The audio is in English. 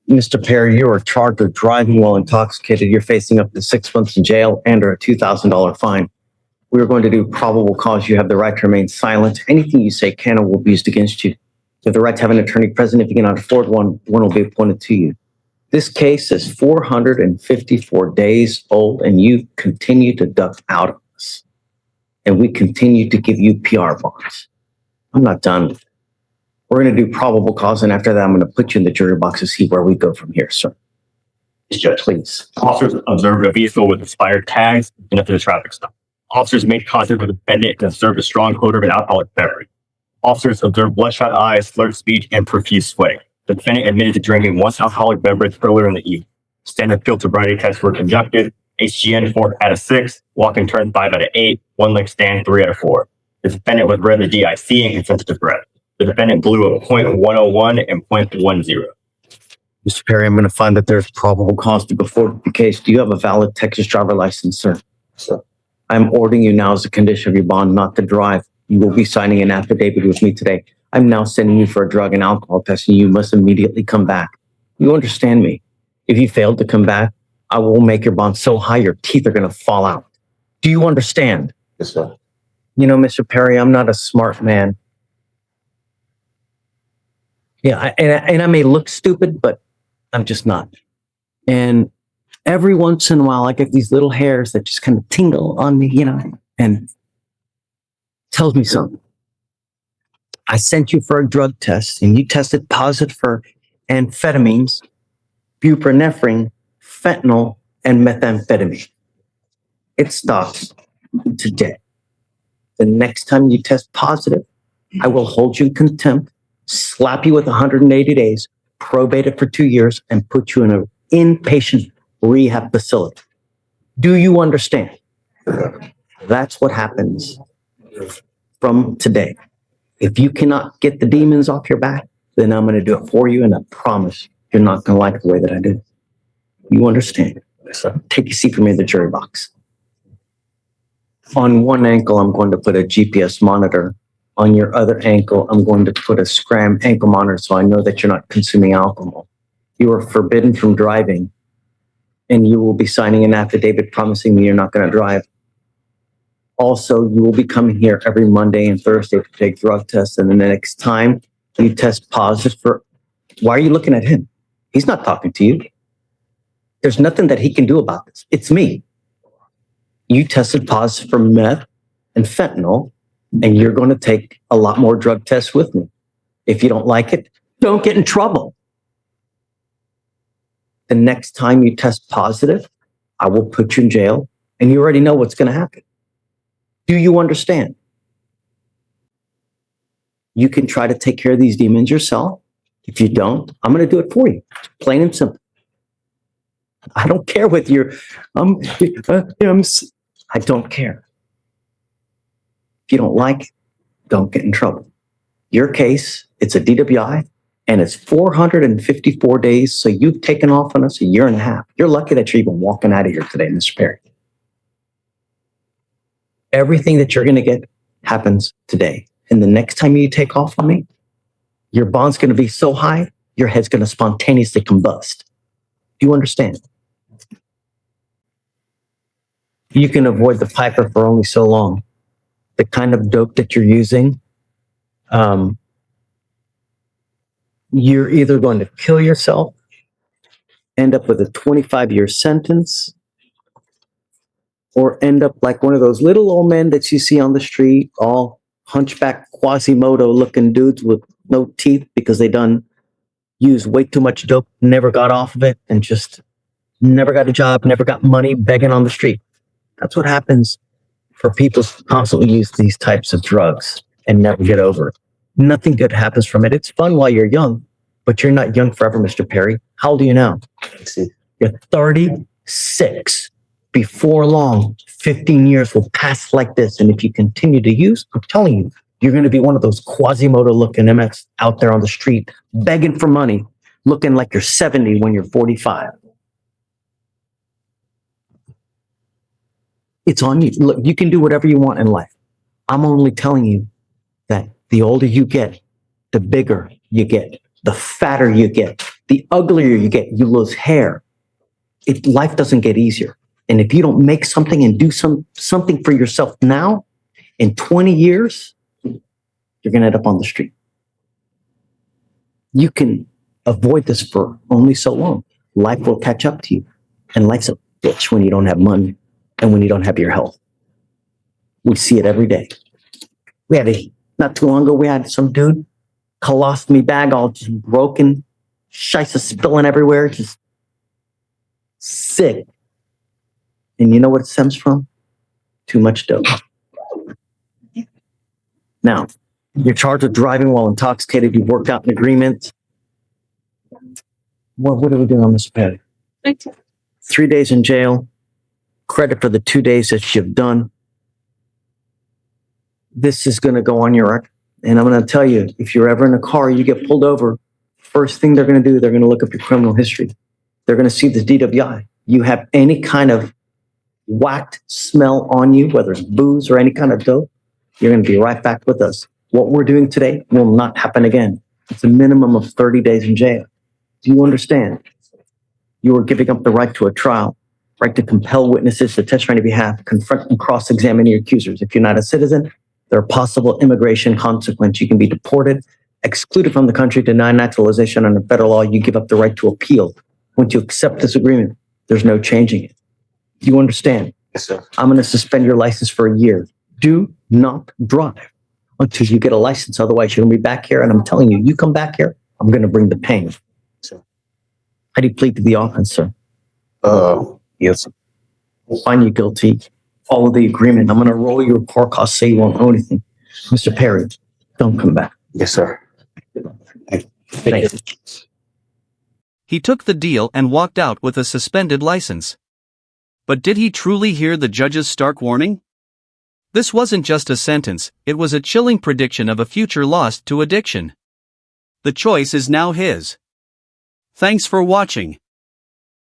Mr. Perry, you are charged with driving while intoxicated. You're facing up to 6 months in jail and or a $2,000 fine. We are going to do probable cause. You have the right to remain silent. Anything you say can or will be used against you. You have the right to have an attorney present. If you cannot afford one, one will be appointed to you. This case is 454 days old, and you continue to duck out of us. And we continue to give you PR bonds. I'm not done with it. We're going to do probable cause, and after that, I'm going to put you in the jury box to see where we go from here, sir. Judge, please. Officers observed a vehicle with expired tags and after the traffic stop. Officers made contact with the defendant and observed a strong odor of an alcoholic beverage. Officers observed bloodshot eyes, slurred speech, and profuse sweating. The defendant admitted to drinking one alcoholic beverage earlier in the evening. Standard field sobriety tests were conducted. HGN 4 out of 6, walk and turn 5 out of 8, one leg stand 3 out of 4. The defendant was read the DIC and consented to breath. The defendant blew a .101 and .10. Mr. Perry, I'm going to find that there's probable cause to go forward with the case. Do you have a valid Texas driver license, sir? Sir. I'm ordering you now as a condition of your bond not to drive. You will be signing an affidavit with me today. I'm now sending you for a drug and alcohol test, and you must immediately come back. You understand me? If you fail to come back, I will make your bond so high your teeth are going to fall out. Do you understand? Yes, sir. You know, Mr. Perry, I'm not a smart man. Yeah, and I may look stupid, but I'm just not. And every once in a while, I get these little hairs that just kind of tingle on me, and tells me something. I sent you for a drug test, and you tested positive for amphetamines, buprenorphine, fentanyl, and methamphetamine. It stops today. The next time you test positive, I will hold you in contempt, slap you with 180 days, probate it for 2 years, and put you in an inpatient rehab facility. Do you understand? That's what happens from today. If you cannot get the demons off your back, then I'm going to do it for you, and I promise you're not going to like the way that I did it. You understand? So take a seat for me in the jury box. On one ankle, I'm going to put a GPS monitor. On your other ankle, I'm going to put a SCRAM ankle monitor so I know that you're not consuming alcohol. You are forbidden from driving, and you will be signing an affidavit promising me you're not going to drive. Also, you will be coming here every Monday and Thursday to take drug tests, and then the next time you test positive for... Why are you looking at him? He's not talking to you. There's nothing that he can do about this. It's me. You tested positive for meth and fentanyl, and you're going to take a lot more drug tests with me. If you don't like it, don't get in trouble. The next time you test positive, I will put you in jail, and you already know what's going to happen. Do you understand? You can try to take care of these demons yourself. If you don't, I'm going to do it for you. Plain and simple. I don't care with your, I don't care. If you don't like it, don't get in trouble. Your case, it's a DWI, and it's 454 days, so you've taken off on us a year and a half. You're lucky that you're even walking out of here today, Mr. Perry. Everything that you're going to get happens today. And the next time you take off on me, your bond's going to be so high, your head's going to spontaneously combust. Do you understand? You can avoid the piper for only so long. The kind of dope that you're using, you're either going to kill yourself, end up with a 25-year sentence, or end up like one of those little old men that you see on the street, all hunchback Quasimodo looking dudes with no teeth because they done used way too much dope, never got off of it, and just never got a job, never got money, begging on the street. That's what happens for people who constantly use these types of drugs and never get over it. Nothing good happens from it. It's fun while you're young, but you're not young forever, Mr. Perry. How old are you now? You're 36. Before long, 15 years will pass like this. And if you continue to use, I'm telling you, you're going to be one of those Quasimodo looking MFs out there on the street, begging for money, looking like you're 70 when you're 45. It's on you. Look, you can do whatever you want in life. I'm only telling you that the older you get, the bigger you get, the fatter you get, The uglier you get, you lose hair. Life doesn't get easier. And if you don't make something and do something for yourself now, in 20 years, you're going to end up on the street. You can avoid this for only so long. Life will catch up to you. And life's a bitch when you don't have money and when you don't have your health. We see it every day. Not too long ago, we had some dude, colostomy bag all just broken, scheisse spilling everywhere, just sick. And you know what it stems from? Too much dope. Now, you're charged with driving while intoxicated. You worked out an agreement. What are we doing on Mr. Petty? 3 days in jail. Credit for the 2 days that you've done. This is going to go on your record. And I'm going to tell you, if you're ever in a car, you get pulled over, first thing they're going to do, they're going to look up your criminal history. They're going to see the DWI. You have any kind of whacked smell on you, whether it's booze or any kind of dope, you're going to be right back with us. What we're doing today will not happen again. It's a minimum of 30 days in jail. Do you understand? You are giving up the right to a trial, right to compel witnesses to testify on your behalf, confront and cross-examine your accusers. If you're not a citizen, there are possible immigration consequences. You can be deported, excluded from the country, denied naturalization under federal law. You give up the right to appeal. Once you accept this agreement, there's no changing it. Do you understand? Yes, sir. I'm going to suspend your license for a year. Do not drive until you get a license. Otherwise, you're going to be back here. And I'm telling you, you come back here, I'm going to bring the pain. Sir. How do you plead to the offense, sir? Yes, sir. I'll find you guilty. Follow the agreement. I'm going to roll your car costs, say you won't owe anything. Mr. Perry, don't come back. Yes, sir. Thank you. He took the deal and walked out with a suspended license. But did he truly hear the judge's stark warning? This wasn't just a sentence, it was a chilling prediction of a future lost to addiction. The choice is now his. Thanks for watching.